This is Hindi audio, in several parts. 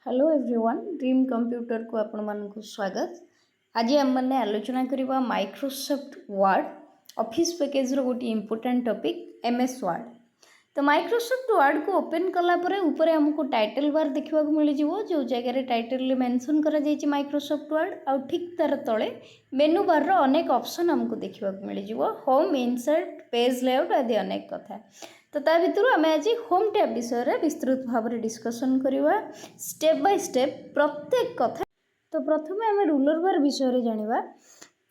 हेलो एवरीवन ड्रीम कंप्यूटर को आपण मानक स्वागत। आज आम मैंने आलोचना करवा माइक्रोसॉफ्ट वर्ड ऑफिस पैकेज रो गोटे इंपोर्टेंट टॉपिक एमएस वर्ड। तो माइक्रोसॉफ्ट वर्ड को ओपन कला परे ऊपर हमको टाइटल बार देखा मिल जो जगह टाइटल मेंशन करा जायछि माइक्रोसॉफ्ट वर्ड आ ठीक तार तले मेनू बार रो अनेक ऑप्शन हमको देखा मिल होम इंसर्ट पेज लेआउट आदि अनेक कथा। तो ता भितर आम आज होम टैब विषय में विस्तृत भाव में डिस्कसन करवा स्टेप बाय स्टेप प्रत्येक कथा। तो प्रथम आम रूलर बार विषय में जाना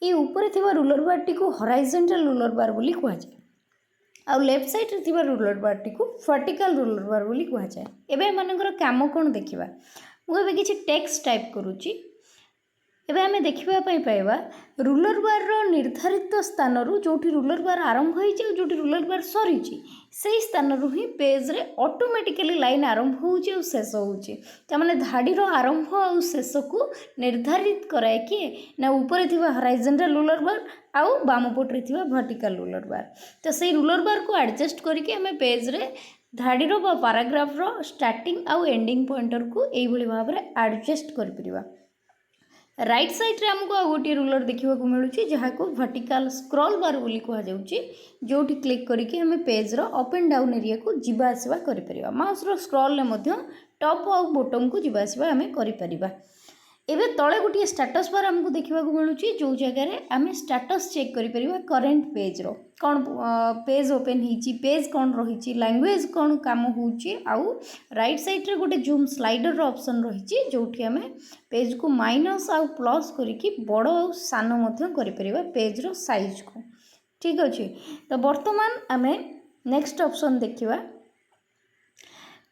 ये ऊपर थी रूलर बार टी हॉराइजॉन्टल रूलर बार बोली कहुए आ लेफ्ट साइड रे थिबा रूलर बार टी वर्टिकल रूलर बार बोली कहुए। एबे एमानकर काम कौन देखिबा मुझे किसी टेक्स्ट टाइप करुच्ची। एबे आमे देखिबा पई पाइबा रूलर बार रो निर्धारित स्थान रु जोठी रूलर बार आरंभ होई जे जोठी रूलर बार सरी से स्थान रु ही पेज रे ऑटोमेटिकली लाइन आरंभ होउची और शेष होउची। त माने धाडी रो आरंभ और शेष को निर्धारित कराए कि ना ऊपर थिबा हॉराइजॉन्टल रूलर बार आउ बाम पट रे थिबा वर्टिकल रूलर बार। तो सेही रूलर बार को एडजस्ट करके हमें पेज रे धाडी रो बा पैराग्राफ रो स्टार्टिंग आउ एंडिंग पॉइंटर को एई भली भाव रे एडजस्ट कर परिबा। राइट साइड रे हमको आ गोटे रूलर देखा मिलूँ जहाँ को वर्टिकल स्क्रॉल बार बोली कहुच्छी जो क्लिक करके हमें page row up and down area को जीवा आसवा कर माउस रो स्क्रॉल ले मध्य टॉप आउ बॉटम को जीवा आसवा हमें कर। एबे तले गोटे स्टेटस बार हमको देखा मिलूँ जो जगह आम स्टेटस चेक कर करेन्ट पेज रो कौन पेज ओपन होती पेज कौन रही लैंग्वेज कौन काम होची आउ राइट साइड रे गोटे जूम स्लाइडर रो ऑप्शन रही जो आम पेज को माइनस आउ प्लस करके बड़ आउ सान कर पेज रो साइज को। ठीक अच्छे। तो बर्तमान आम नेक्स्ट ऑप्शन देखिबा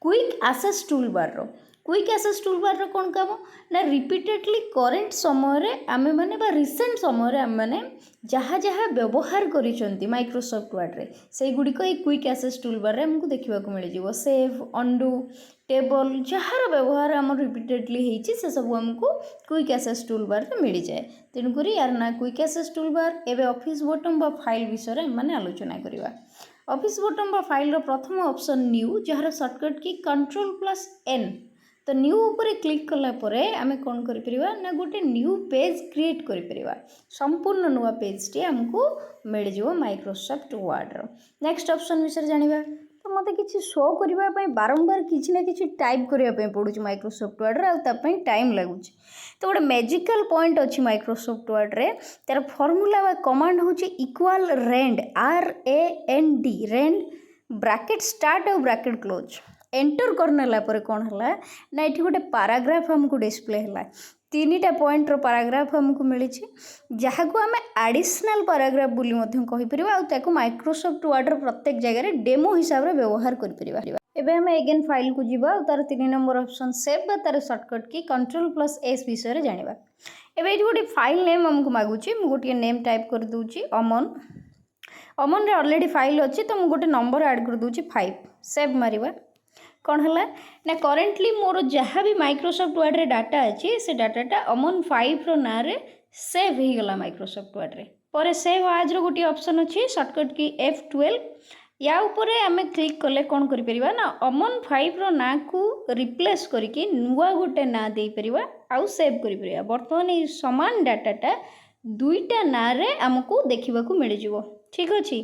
क्विक एक्सेस टूल बार रो। क्विक एक्सेस टूल बार रो कौन काम ना रिपीटेडली करेन्ट समय आम मैंने रिसेंट समय आम मैंने जहाँ जहाँ व्यवहार करिसेंती माइक्रोसॉफ्ट वर्ड रे से गुड़िक ये क्विक एक्सेस टूल बार रे हमको देखा मिल सेव अंडू टेबल जहाँ व्यवहार आम रिपीटेडली होती से सब हमको क्विक एक्सेस टूल बार रे मिल जाए। तेणुक यार ना क्विक एक्सेस टूल बार एवं ऑफिस बटन बा फाइल विषय में आलोचना करवा। ऑफिस बटन बा फाइल रो प्रथम ऑप्शन न्यू जार शॉर्टकट की Ctrl+N। तो न्यू ऊपर क्लिक कला परे आमे कौन करि परिबा ना गोटे न्यू पेज क्रिएट करि परिबा संपूर्ण नुआ पेज टी हमको मिल जिवो माइक्रोसॉफ्ट वर्ड रो। नेक्स्ट ऑप्शन विषय जानिबा तो मते किछि शो करिबा पय बारंबार किछि ना किछि टाइप करिया पय पडुछि माइक्रोसॉफ्ट वर्ड रे आ ता पय टाइम लागुछि। तो गोटे मैजिकल पॉइंट अछि माइक्रोसॉफ्ट वर्ड रे तार फार्मूला बा कमांड होछि equal rand RAND rand bracket start और ब्रैकेट क्लोज एंटर करनेला पर कौन है ना ये गोटे पैराग्राफ हमको डिस्प्ले है तीनटा पॉइंट रो पैराग्राफ हमको मिली जहाँ को आम एडिशनल पैराग्राफ बोली कहीपर माइक्रोसॉफ्ट वर्ड प्रत्येक जगह डेमो हिसाब से व्यवहार कर। एबे हम अगेन फाइल को जीवा तार 3 नंबर ऑप्शन सेव बा तार शॉर्टकट की Ctrl+S विषय में जानिबा। एबे ये गोटे फाइल नेम हमको मागुची मु गोटे नेम टाइप कर दूची अमन अमन रे ऑलरेडी फाइल अच्छी तो मुझे गोटे नंबर ऐड कर दूची 5 सेव मारिबा। कौन है ना करेन्टली मोर जहाँ भी माइक्रोसॉफ्ट वर्ड रे डाटा अच्छी से डाटाटा अमन 5 रो ना रे सेव हो गला माइक्रोसॉफ्ट वर्ड रे। पर सेव आज रो गोटे ऑप्शन अच्छी शॉर्टकट की F12 या ऊपर आम क्लिक कले कौन करि परिबा ना अमन 5 रो ना को रिप्लेस करके नुआ गोटे ना दे परिबा आउ सेव करि परिबा। वर्तमान ये समान डाटाटा दुईटा ना रे हमको देखिबा को मिल जिवो। ठीक अछि।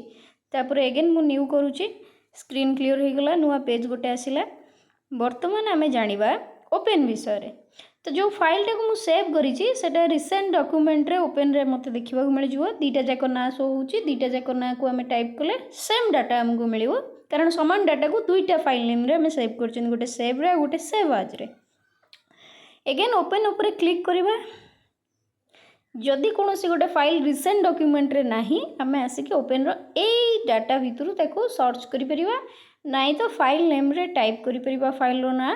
तापर अगेन मु न्यू करूची स्क्रीन क्लियर हो गला नुआ पेज गोटे आसिला। वर्तमान आम जानिबा ओपन विषय रे। तो जो फाइल टाक मु सेव करिछि सेटा रिसेंट डॉक्यूमेंट रे ओपन रे मते देखिबा को मिल जिवो। दीटा जाक ना शो होउची दीटा जाक ना को आम टाइप कले सेम डाटा हमको मिलिवो कारण समान डाटा को दुईटा फाइल नेम रे आम सेव करछन गोटे सेव रे गोटे सेव आज रे। अगेन ओपन ऊपर क्लिक करिबा जदि कौन सी गोटे फाइल रिसेंट डॉक्यूमेंट रे नाही आम आसिक ओपन रो ए डाटा भितर ताको सर्च करि परिबा नाई तो फाइल नेम रे टाइप करि परिबा फाइल रो ना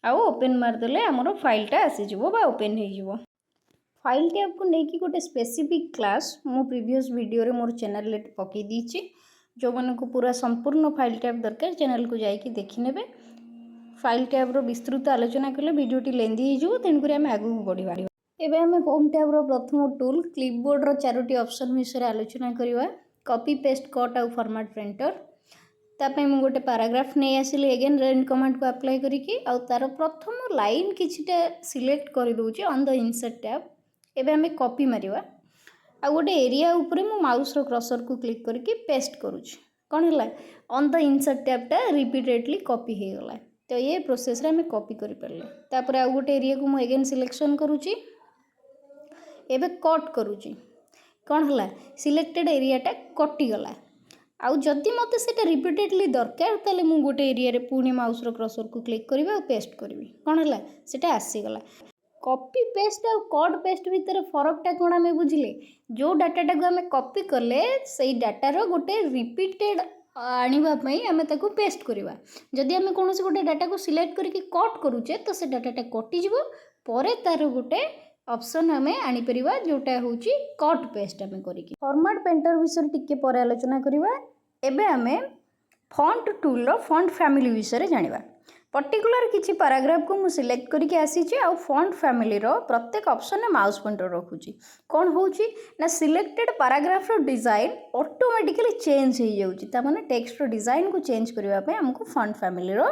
आउ ओपन मारदेले आमर फाइलटा आसीजिवो बा ओपन हो। फाइल टैब को लेकिन गोटे स्पेसिफिक क्लास मो प्रीवियस वीडियो रे मोर चैनल रे पकई दीची जो मन को पूरा संपूर्ण फाइल टैब दरकार चैनल को जाइए देखी नेबे। फाइल टैब रो विस्तृत आलोचना कले वीडियोटी लेंदी हो जिवो तेणुक आम आगू बढ़िबा। एबे हमें होम टैब रो प्रथम टूल क्लिपबोर्ड रो 4टी ऑप्शन विषय आलोचना करवा कॉपी पेस्ट कट आउ फॉर्मेट प्रिंटर। तापे मु गोटे पैराग्राफ नहीं आसिली एगेन रन कमांड को अप्लाई करिकी आउ तार प्रथम लाइन किछिटा सिलेक्ट कर दूची ऑन द इंसर्ट टैब। एबे हमें कॉपी मारिवा आ गोटे एरिया उपरे मु माउस रो क्रसर को क्लिक करके पेस्ट करूची कौन है ऑन द इंसर्ट टैबटा रिपीटेडली कॉपी हो गला। तो ये प्रोसेस रे हमें कॉपी करि परले तापर आ गोटे एरिया को मु एगेन सिलेक्शन करूची एबे कट करूची कौन है सिलेक्टेड एरियाटा कटि गला आउ जदि मते सेटा रिपीटेडली दरकार ताले मु गोटे एरिया रे पुणी माउस रो क्रसर को क्लिक करबा और पेस्ट करबी कौन है सेटा आसी गला। कॉपी पेस्ट और कट पेस्ट भितर फरकटा कौन आम बुझिले जो डाटाटा को आम कॉपी कले से डाटार गोटे रिपीटेड आने आम ताको पेस्ट करवा। जदि आम कौन गोटे डाटा को सिलेक्ट करके कट करुचे तो से डाटाटा कटिज पर तार गोटे ऑप्शन आम आनीपर जोटा हूँ कट पेस्ट आम कर फॉर्मेट पेंटर विषय टिके पर आलोचना करवा। एबे आम फॉन्ट टूल रो फॉन्ट फैमिली विषय जानिबा। पर्टिकुलर किसी पैराग्राफ को मुझे सिलेक्ट करके आसी आउ फॉन्ट फैमिली रो प्रत्येक ऑप्शन में माउस पॉइंटर रखुची कौन होची ना सिलेक्टेड पैराग्राफ रो डिजाइन ऑटोमेटिकली चेंज हो जाउची ता माने टेक्स्ट रो डिजाइन को चेंज करबा पे हमको फॉन्ट फैमिली रो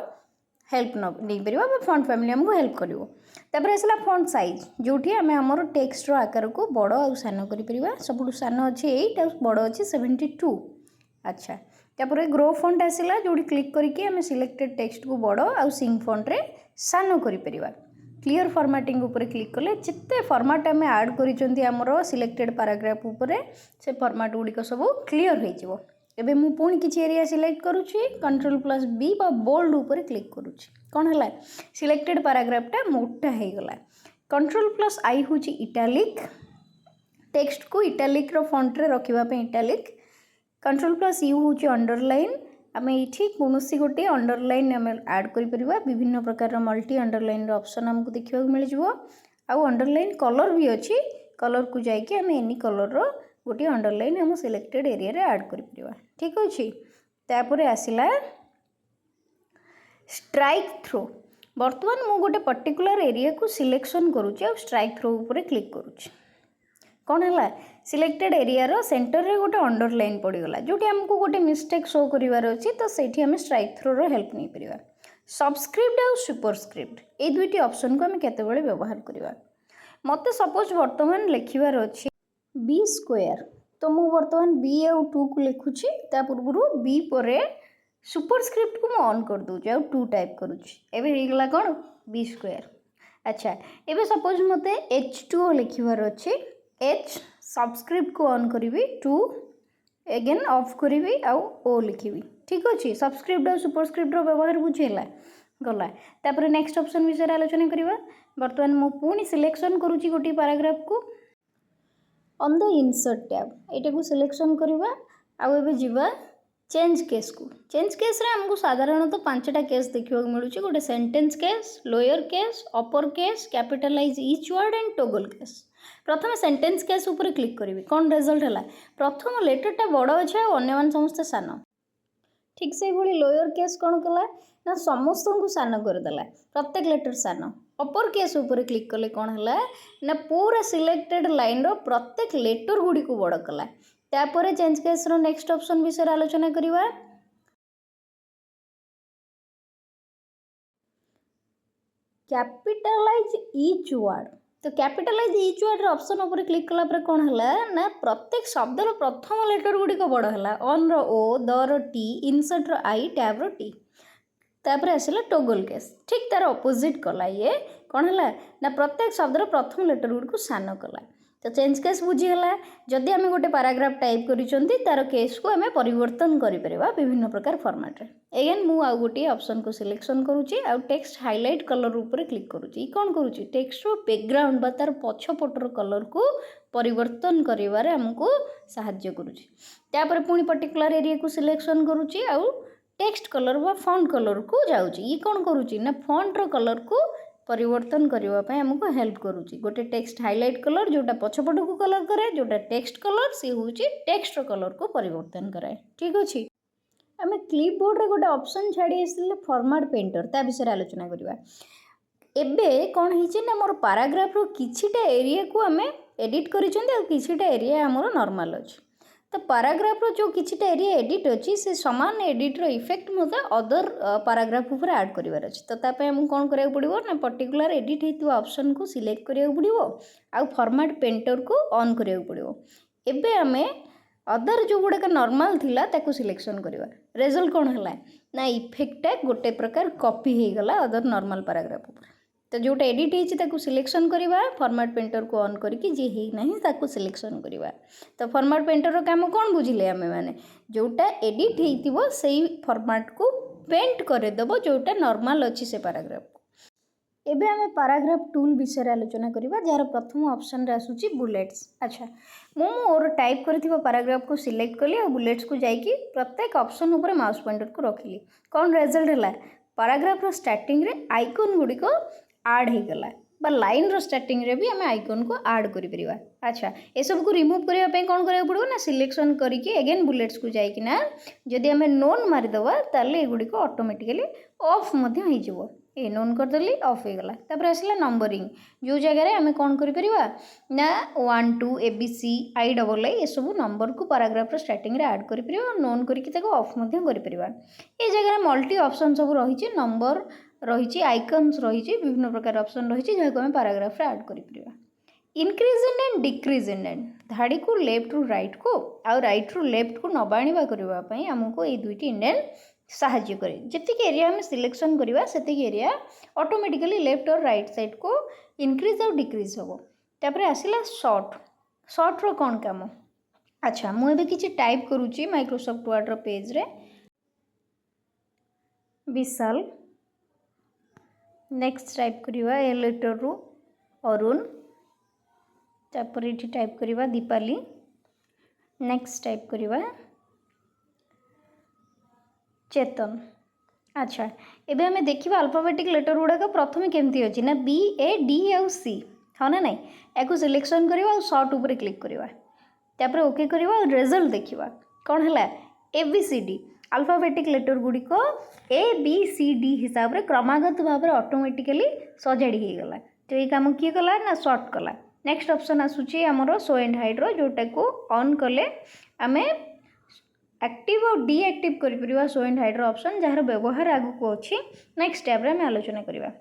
हेल्प नै परिबा फॉन्ट फैमिली हमको हेल्प करिवो। तापर आसला फॉन्ट साइज जोठी हमें हमर टेक्स्ट रो आकार को बड़ आ सान करि परिबा। सबुठु सान अछि 8 आ बड़ अछि 72। अच्छा तापर ग्रो फॉन्ट आसला जो क्लिक करके आम सिलेक्टेड टेक्स्ट को बड़ आउ सिंग फॉन्ट रे सान करि परिबा। क्लियर फॉर्मेटिंग ऊपर क्लिक कले जिते फॉर्मेट आम ऐड करिसेंती हमरो सिलेक्टेड पैराग्राफ ऊपर से फॉर्मेट गुडी को सब क्लियर हो जिवो। एबे मु पुणी किछि एरिया सिलेक्ट करूची Ctrl+B बा बोल्ड ऊपर क्लिक करूची कौन है सिलेक्टेड पैराग्राफटा मोटा हो गला। Ctrl+I हूँ इटालिक टेक्स्ट को इटालिक रो फॉन्ट रे रखिबा पे इटालिक। Ctrl+U हूँ अंडरलाइन आम ये कौन गोटे अंडरलाइन आम ऐड कर विभिन्न प्रकार मल्टी अंडरलाइन ऑप्शन हमको देखा मिल जाव। आउ अंडरलाइन कलर भी अच्छी कलर को जाकि आम एनी कलर रो गोटे अंडरलाइन आम सिलेक्टेड एरिया रे ऐड कर ठीक अच्छे। तापर आसला स्ट्राइक थ्रो बर्तमान मु गोटे पर्टिकुलर एरिया को सिलेक्शन करुच्ची और स्ट्राइक थ्रो ऊपर क्लिक करुच्ची कौन है सिलेक्टेड एरिया रो सेंटर रे गोटे अंडरलाइन पड़गला जोटी हमको गोटे मिस्टेक शो करिवार अछि तो सेठी हम स्ट्राइक थ्रो रो हेल्प नहीं परिवा। सबस्क्रिप्ट और सुपरस्क्रिप्ट ए दुईटी ऑप्शन को हम केतेबेले व्यवहार करिवा। मते सपोज वर्तमान लिखिवार अछि बी स्क्वायर तो मु वर्तमान बी और 2 को लिखुची ता पूर्वरु बी परे सुपरस्क्रिप्ट को मु ऑन कर दूची और 2 टाइप करूची एबे हे गला कोन बी स्क्वायर। अच्छा एबे सपोज मते H2O लिखिवार अछि H सबस्क्रिप्ट को ऑन करी 2 एगेन ऑफ करी आउ ओ लिखी ठीक अच्छे। सबस्क्रिप्ट और सुपरस्क्रिप्ट व्यवहार बुझेला गला। तापर नेक्स्ट ऑप्शन विषय आलोचना करवा। बर्तमान मु पुणी सिलेक्शन करूची गोटे पैराग्राफ को ऑन द इंसर्ट टैब एटा को सिलेक्शन करवा आउ एबे जीवा चेंज केस को। चेंज केस रे हमको साधारणतः 5टा केस देखिबा मिलुची गोटे sentence case lower case upper case capitalize each word and toggle case. प्रथम सेंटेंस केस ऊपर क्लिक करी कौन रिजल्ट है प्रथम लेटरटा बड़ अच्छे और अन्य समस्ते सान ठीक से भाई लोअर केस कौन कला ना समस्त को सान करदेला प्रत्येक लेटर सान। अपर केस ऊपर क्लिक कले कौन है ना पूरा सिलेक्टेड लाइन रो प्रत्येक लेटर गुडी को बड़ कला। तापर चेंज केस रो नेक्स्ट ऑप्शन विषय आलोचना करवा। कैपिटलाइज ईच वर्ड तो कैपिटलाइज ईच वर्ड ऑप्शन ऊपर क्लिक कला पर कौन है ना प्रत्येक शब्द रो प्रथम लेटर गुडी को बड़ है ऑन रो ओ द रो टी इंसर्ट रो आई टैब रो टी। तापर आसला टोगल केस ठीक तार अपोजिट कला ये कौन है ना प्रत्येक शब्द रो प्रथम लेटर गुडी को सान कला। तो चेंज केस बुझीगला जदि आम गोटे पैराग्राफ टाइप करिसेंती तार केस को आम परिवर्तन करिपरिबा विभिन्न प्रकार फॉर्मेट रे। एगेन मु आ गोटे ऑप्शन को सिलेक्शन करूची आ टेक्स्ट हाइलाइट कलर ऊपर क्लिक करूची कौन करूची टेक्स्ट रो बैकग्राउंड बा तार पछपटर कलर को परिवर्तन करिवारे हमको सहाय्य करूची। तापर पुणी पर्टिकुलर एरिया को सिलेक्शन करूची आ टेक्स्ट कलर बा फॉन्ट कलर को जाउची ये कौन करूची ना फॉन्ट रो कलर को परिवर्तन करने हमको हेल्प करुच्ची। गोटे टेक्स्ट हाइलाइट कलर जोटा पछपट को कलर करे जोटा टेक्स्ट कलर सी हूँ टेक्स्ट कलर को परिवर्तन कराए ठीक अच्छे। आम क्लिपबोर्ड रे गोटे ऑप्शन छाड़ी आसले फॉर्मेट पेंटर ता विषय आलोचना करवा। एबे कौन होइचे ना मोर पैराग्राफ रो किछिटा एरिया को आम एडिट करिसेंती आ किछिटा एरिया हमरो नॉर्मल अछि तो पाराग्राफ जो किछिटा एरिया एडिट अच्छी से सामान एडिटर इफेक्ट मतलब अदर पाराग्राफ उपर ऐड करिवार अछि। तो तापय हम कोन करिया पड़िबो ना पर्टिकुलर एडिट हेतु ऑप्शन को सिलेक्ट करिया पड़िबो आ फॉर्मेट पेंटर को ऑन करिया पड़िबो। एबे हमें अदर जो गुड़ाक नॉर्मल थिला ताको सिलेक्शन करिवा। रिजल्ट कोन हला ना इफेक्टटा गोटे प्रकार कॉपी हे गला अदर नॉर्मल पैराग्राफ ऊपर। तो जोटा एडिट होती ताको सिलेक्शन करिवा फॉर्मेट पेंटर को ऑन करके जे हे नहीं ताको सिलेक्शन करिवा। तो फॉर्मेट पेंटर काम कौन बुझिले आमे माने जोटा एडिट हेतिबो सेही फॉर्मेट को पेंट करे दबो जोटा नॉर्मल अछि से पैराग्राफ। एबे आमे पैराग्राफ टूल विषय आलोचना करिवा जार प्रथम ऑप्शन रे आसुची बुलेट्स। अच्छा मु मोर टाइप करथिबा पैराग्राफ को सिलेक्ट कली और बुलेट्स को जाईकी प्रत्येक ऑप्शन ऊपर माउस पॉइंटर को रखिली। कौन रिजल्ट हला पैराग्राफ रो स्टार्टिंग रे आइकन गुडी को ऐड हे गला बा लाइन रो स्टार्टिंग रे भी आमे आइकन को ऐड करि परिबा। अच्छा ए सब को रिमूव करिया पे कोन करिया पड़ो ना सिलेक्शन करिके अगेन बुलेट्स को जाईकी ना जदि आमे नोन मारि दवा ताले ए गुडी को ऑटोमेटिकली ऑफ मध्ये होई जिवो। ए नोन कर देली ऑफ हो गला। तापर आसला नंबरिंग जो जगह रे आमे कोन करि परिबा ना 1 2 ABC I डबल आई ए सब नंबर को पैराग्राफ रो स्टार्टिंग रे ऐड करि परिबा नोन करिके ताको ऑफ मध्ये करि परिबा। ए जगह रे मल्टी ऑप्शन सब रही नंबर रही आइकन्स रही विभिन्न प्रकार ऑप्शन रही जहाँ को आम पैराग्राफ रे ऐड करि परिबा। इनक्रीज एंड डिक्रीज एंड धाड़ी को लेफ्ट रु राइट को आ राइट रु लेफ्ट को नबाणीबा करबा पई हमको ए दुईटी इंडेंट साहाय्य करे। जितकी एरिया हम सिलेक्शन करवा सेतिकी एरिया ऑटोमेटिकली लेफ्ट और राइट साइड को इनक्रीज और डिक्रीज होबो। तापरे आसिला शॉर्ट रो कोन काम। अच्छा मु एबे किछि टाइप करूची माइक्रोसॉफ्ट वर्ड रो पेज रे विशाल नेक्स्ट टाइप करिवा ए लेटर रु अरुण तापर इठी टाइप करिवा दीपाली नेक्स्ट टाइप करिवा चेतन। अच्छा एबे हमें देखिबा अल्फाबेटिक लेटर गुड़ाक प्रथम केमती अछि ना BAD आउ C हाँ ना नहीं एको सिलेक्शन करिवा और शॉर्ट ऊपर क्लिक करिवा तापर ओके करिवा और रिजल्ट देखिवा कौन हला ABCD अल्फाबेटिक लेटर गुडी को ABCD हिसाब रे क्रमागत भाव रे ऑटोमेटिकली सजाड़ी हे गला। तो ये काम किए कला ना शॉर्ट कला। नेक्स्ट ऑप्शन आसुची हमरो शो एंड हाइड रो जोटा को ऑन कले आमे एक्टिव और डीएक्टिव करि परिवा शो एंड हाइड रो ऑप्शन जहार व्यवहार आगु को अछि नेक्स्ट टैब रे हम आलोचना करिवा।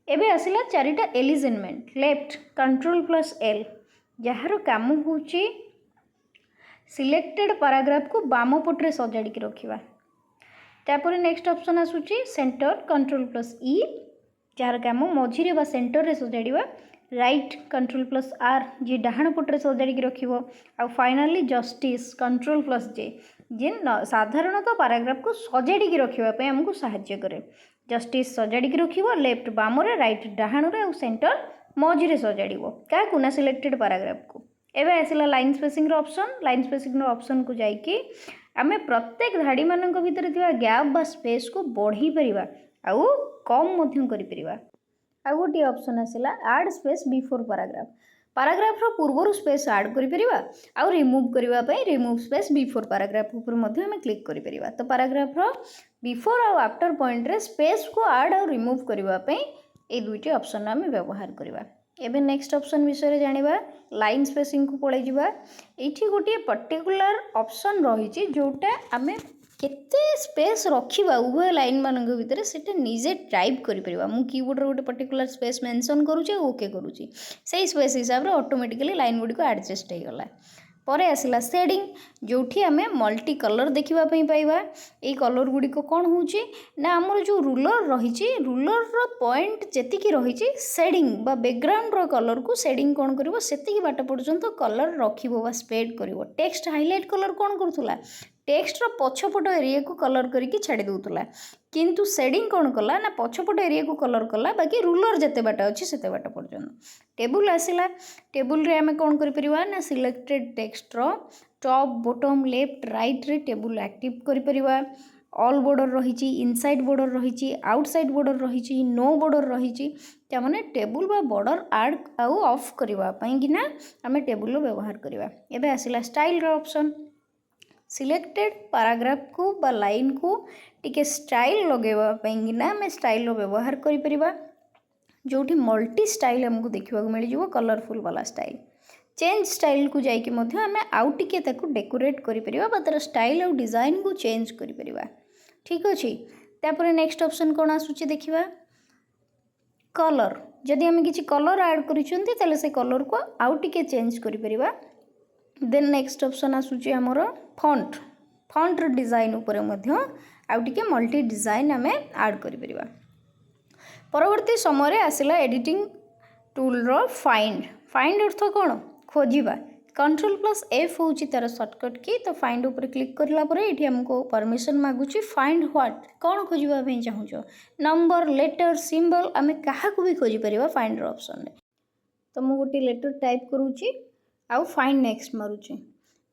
एबे आसिला चारिटा एलिजमेंट लेफ्ट Ctrl+L जहार काम होची सिलेक्टेड पैराग्राफ को बाम पटरे सजाड़ी के रखिवा। तापर नेक्स्ट ऑप्शन आसुची सेंटर Ctrl+E जार काम मझिरे बा सेंटर रे सजाड़ीवा राइट Ctrl+R जी डाहाण पटरे सजाड़ी के रखिवो आ फाइनली जस्टिस Ctrl+J जे साधारणतः पैराग्राफ को सजाड़ी के रखिवा पे हमको सहायता करे। जस्टिस सजाड़ी के रखिवो लेफ्ट बाम रे राइट डाहाण रे और सेंटर मझिरे सजाड़ीवो का कुना सिलेक्टेड पैराग्राफ को। एबे आसिला लाइन स्पेसिंग रो ऑप्शन को जाईकी आमे प्रत्येक धाड़ी मानक भितर थिबा गैप बा स्पेस को बढ़ी परिबा आउ कम मध्यम करि परिबा। आ गोटे ऑप्शन आसिला ऐड स्पेस बिफोर पैराग्राफ रो पूर्वरु स्पेस ऐड करि परिबा आ रिमूव करिवा पई रिमूव स्पेस बिफोर पैराग्राफ ऊपर मध्ये हम क्लिक करि परिबा। तो पैराग्राफ रो बिफोर और आफ्टर पॉइंट रे स्पेस को ऐड और रिमूव करिवा पई ए दुईटी ऑप्शन हम व्यवहार करिवा। एबे नेक्स्ट ऑप्शन विषय जानिबा लाइन स्पेसिंग को पळे जिबा। एठी गोटे पर्टिकुलर ऑप्शन रही जोटा आमे केते स्पेस रखिबा उभय लाइन मानक भितर सेटा निजे टाइप करि परिबा। मु कीबोर्ड रे गोटे पर्टिकुलर स्पेस मेंशन करूची ओके करूची सेही स्पेस हिसाब रे ऑटोमेटिकली लाइन गुडी को एडजस्ट हे गला। परे आसिला शेडिंग जोठी आमे मल्टी कलर देखिबा पई पाइबा। ए कलर गुडी को कोन होची ना हमर जो रूलर रहिची रूलर रो पॉइंट जेतिकी रहिची शेडिंग बा बैकग्राउंड रो कलर को शेडिंग कोन करिवो सेतिकी बाट पर्यंत कलर रखिबो बा स्प्रेड करिवो। टेक्स्ट हाइलाइट कलर कोन करथुला टेक्स्ट रो पछपट एरिया को कलर करके छाड़ी दउतला किंतु शेडिंग कोन कला ना पछपट एरिया को कलर कला बाकी रूलर जते बाट अछि सेते बाट पर्यंत। टेबुल आसिला टेबुल रे हमें कोन करि परिबा ना सिलेक्टेड टेक्स्ट रो टॉप बॉटम लेफ्ट राइट रे टेबुल एक्टिव करि परिबा। ऑल बॉर्डर रही इनसाइड बॉर्डर रही आउटसाइड बॉर्डर रही नो बॉर्डर रही त्या माने टेबुल बा बॉर्डर ऐड आउ ऑफ करबा पई कि ना हमें टेबुल रो व्यवहार करबा। एबे आसिला स्टाइल रो ऑप्शन सिलेक्टेड पैराग्राफ को बा लाइन को टिके स्टाइल लगेबा पई कि ना हमें स्टाइल रो व्यवहार करि परिबा जोठी मल्टी स्टाइल हमको देखिबा को मिल जिवो कलरफुल वाला स्टाइल। चेंज स्टाइल को जाइए मध्य आम आउ टिके डेकोरेट करिपरिबा बा तार स्टाइल और डिजाइन को चेंज करिपरिबा। ठीक अच्छे। तापर नेक्स्ट ऑप्शन कौन आसुची देखिबा कलर। जदि आम किसी कलर ऐड करें से कलर को आउ टिके चेंज करिपरिबा। देन नेक्स्ट ऑप्शन आसुची हमर फॉन्ट। फॉन्ट डिजाइन उपरे मध्य आउ टिके मल्टी डिजाइन आम ऐड करिपरिबा। परवर्ती समय आसला एडिटिंग टूल रो फाइंड। फाइंड अर्थ कौन खोजिबा। Ctrl+F हूँ तार सर्टकट की। तो फाइंड ऊपर क्लिक करला परे ये हमको परमिशन मागुची फाइंड व्हाट कौन खोजा चाहूँ नंबर लेटर सिंबल आम क्या भी खोजी परिबा फाइंड ऑप्शन रे। तो मु गोटे लेटर टाइप करूची आउ फाइंड नेक्स्ट मारुची।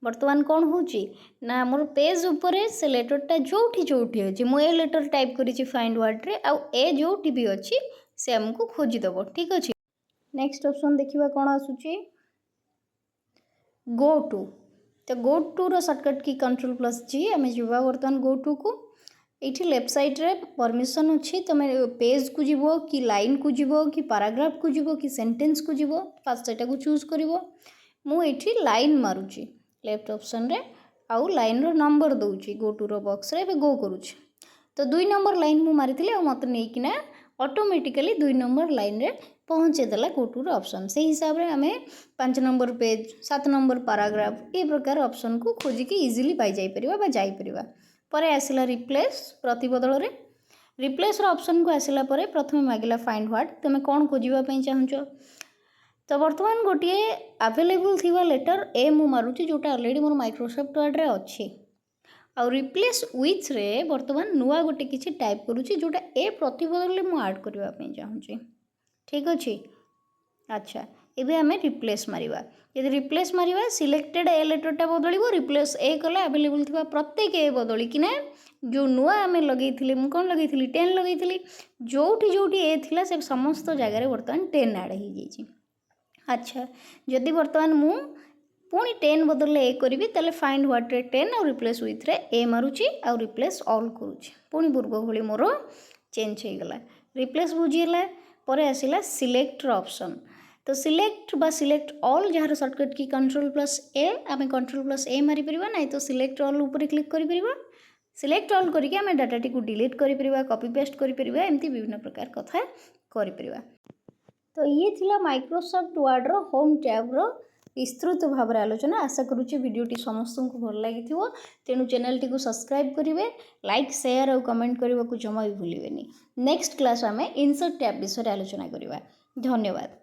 बर्तमान कौन होची ना मोर पेज ऊपर से लेटरटा जोठी जोठी अच्छी मुझे लेटर टाइप करी फाइंड वर्ड रे आउ ए जोठी भी अच्छी से हमको खोजीदेव। ठीक अच्छे। नेक्स्ट ऑप्शन देखिबा कौन आसुची गो टू। तो गो to row shortcut key Ctrl+G आम जावा बर्तमान गो टू को। ये लेफ्ट साइड रे परमिशन अच्छी तुम पेज को जीव कि लाइन को जीव कि पैराग्राफ को जीव कि सेंटेंस को जीव फास्ट सेटा को चूज करिवो। मुझे लाइन मारुची लेफ्ट ऑप्शन रे आउ लाइन रो नंबर दूची गो टू रो बॉक्स रे गो करूची। तो 2 नंबर लाइन मु मारिथिले आ मते नेकिना ऑटोमेटिकली 2 नंबर लाइन रे पहुँचे देला गो टू रो ऑप्शन। से हिसाब रे हमें 5 नंबर पेज 7 नंबर पैराग्राफ ये प्रकार ऑप्शन को खोजिकी इजीली पाई जाई परिबा बा जाई परिबा। परे आसिला रिप्लेस प्रतिबदल रे रिप्लेस रो ऑप्शन को आसिला परे प्रथम मागिला फाइंड व्हाट तुम कौन खोजिबा पई चाहूचो। तो बर्तमान गोटे अवेलेबल थिबा लेटर ए मु मारुची जोटा ऑलरेडी मोर माइक्रोसॉफ्ट वर्ड रे अच्छी आउ रिप्लेस विथ रे बर्तमान नुआ गोटे किसी टाइप करुची जोटा ए प्रतिबदल मु ऐड करबा पई चाहूची। ठीक अच्छे। अच्छा एबे आमे रिप्लेस मारिबा। यदि रिप्लेस मारिबा सिलेक्टेड ए लेटरटा बदलिबो रिप्लेस ए कले अवेलेबल थिबा प्रत्येक ए बदली किना जो नुआ आमे लगेइथिले मु कोन लगेइथिली 10 लगेइथिली जोठी जोठी ए थिला से समस्त जगह रे बर्तमान 10 ऐड हो जाइछि। अच्छा जदि बर्तमान मु पुणी 10 बदले ए करी ताले फाइंड व्हाट रे 10 और रिप्लेस विथ रे ए मारुची और रिप्लेस ऑल करूची पुणी पूर्व भली मोर चेंज हो गला। रिप्लेस बुझीला परे आसिला सिलेक्ट ऑप्शन। तो सिलेक्ट बा सिलेक्ट ऑल जहाँ सर्टकट की Ctrl+A आम Ctrl+A मारी परिबा नहीं तो सिलेक्ट ऑल ऊपर क्लिक करि परिबा। सिलेक्ट ऑल करके आम डाटाटी को डिलीट करि परिबा कॉपी पेस्ट करि परिबा एमती विभिन्न प्रकार कथा करि परिबा। तो ये थिला माइक्रोसॉफ्ट वर्ड रो होम टैब रो विस्तृत भाव आलोचना। आशा करुच्ची वीडियोटी समस्त को भल लगी तेणु चैनल टी को सब्सक्राइब करेंगे लाइक शेयर और कमेंट करने को जमा भी भूलें। नेक्स्ट क्लास आम इंसर्ट टैब विषय आलोचना करवा। धन्यवाद।